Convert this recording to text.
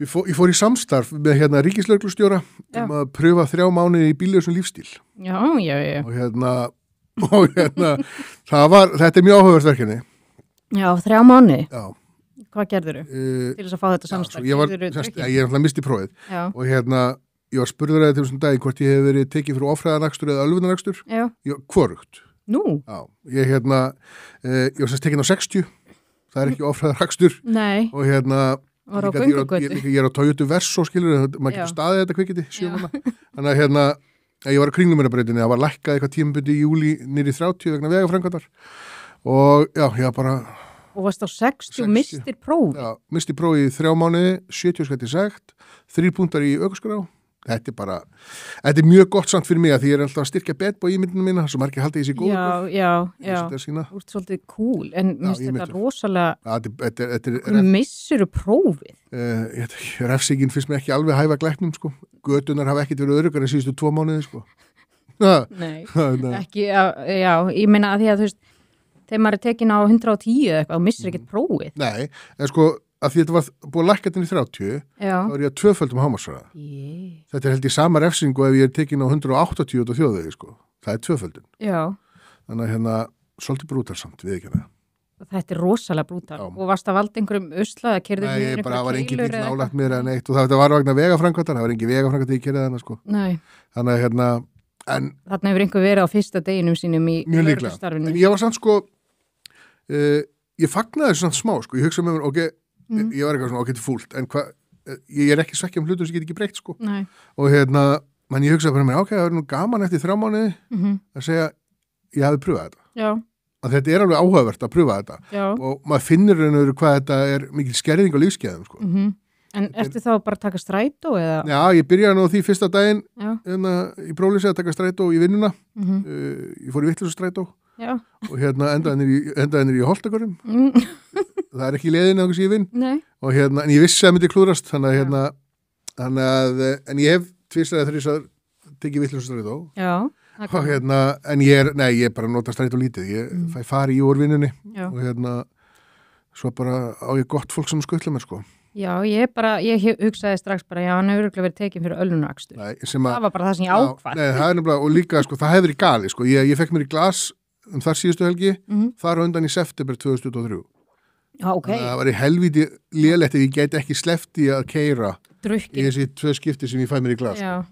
Ég fór í samstarf með ríkislögreglustjóra að pröfa 3 mánuði í bíllausum lífstíl. Já. Og þetta mjög áhugavert verkefni. Já, 3 mánuði. Já. Hvað gerðirðu til þess að fá þetta samstarf? Ég náttúrulega misti prófið. Já. Og ég var spurður að til þessum dagi hvort ég hef verið tekið fyrir ofræðanakstur eða ölvunarakstur. Já. Hvorugt. Nú? Já. Ég var semst tekinn á 60. Það ekki ofræðanakstur. Nei. Og var á göngugötu. Ég á Toyota Verso, skilur, maður getur staðið þetta kvikindi, 7 mánuði. Þannig að ég var á Kringlumýrarbrautinni, það var lækkað eitthvað tímabundi í júlí niður í 30 vegna vegaframkvæmdar. Og já, ég var bara... Og varst á 60 og mistir prófið? Já, mistir prófið í 3 mánuði, 70 skall í sekt, 3 punktar í ökuskrá. Þetta er mjög gott samt fyrir mig að því ég er alltaf að styrkja betbói ímyndinu mína, svo margir haldi þessi góður. Já. Þú ert svolítið cool, en minnst þetta rosalega... Hvernig missuru prófið? Refsingin finnst mér ekki alveg hæfa glæknum, sko. Götunar hafa ekkert verið öruggar en síðustu 2 mánuði, sko. Nei, ekki, ég meina að því að þú veist, þegar maður er tekin á 110 eða eitthvað og missir ekkert prófið. Nei, en sko, að því þetta var búið að lækka til í 30, þá er ég að 2-földum hámarksraða. Þetta held ég sama refsingu ef ég er tekin á 180 út á þjóðvegi, sko. Það 2-földun. Já. Þannig að svolítið brútalsamt, við ekki það. Þetta er rosalega brútal. Og varst að valda einhverjum usla eða kerðið niður einhverja keilur? Nei, bara var engin bíl nálægt mér eða neitt og þetta var vegna vegaframkvæmdar, það var engin vegaframkvæmdar í kerðið hana, sko. Nei. Þannig þarna hefur einhver verið á fyrsta deginum sínum í lögreglustarfinu. En ég var samt, sko, ég fagnaði þessu samt smá, sko. Ég hugsaði með mér, ég var eitthvað svona, þetta er fúlt, en ég er ekki svekkja hlutur sem ég get ekki breytt, sko. Nei. Og menn ég hugsaði bara með mér, það er nú gaman eftir 3 mánuði að segja, ég hafi pröfað þetta. Já. Að þetta er alveg áhugavert að pröfa þetta. Já. Og maður finnur hvað þetta er mikil skerðing á lífskeiðum, sko. En ertu þá bara að taka strætó eða? Já, ég byrjaði nú því fyrsta daginn í próflýsi að taka strætó í vinnuna. Ég fór í vitleysusstrætó og endaði niður í Holtakörum. Það er ekki í leiðinni að ég vinn. Nei. Og en ég vissi að það myndi klúðrast, þannig að en ég hef tvisvar eða 3 tekið vitleysusstrætó. Já. Og en ég bara nota strætó lítið. Ég fæ fari í úrvinnunni og svo bara á ég gott fólk sem skuttla mér, sko. Já, ég hugsaði strax bara, já, hann hefur örugglega verið tekin fyrir ölvunarakstur. Það var bara það sem ég ákvað. Nei, það nefnilega, og líka, sko, það hefur verið gali, sko. Ég fekk mér í glas þar síðustu helgi, þar undan í september 2023. Já, ok. Það var í helvíti lélegt ef ég gæti ekki sleppt í að keyra drukkin. Í þessi 2 skipti sem ég fæ mér í glas. Já.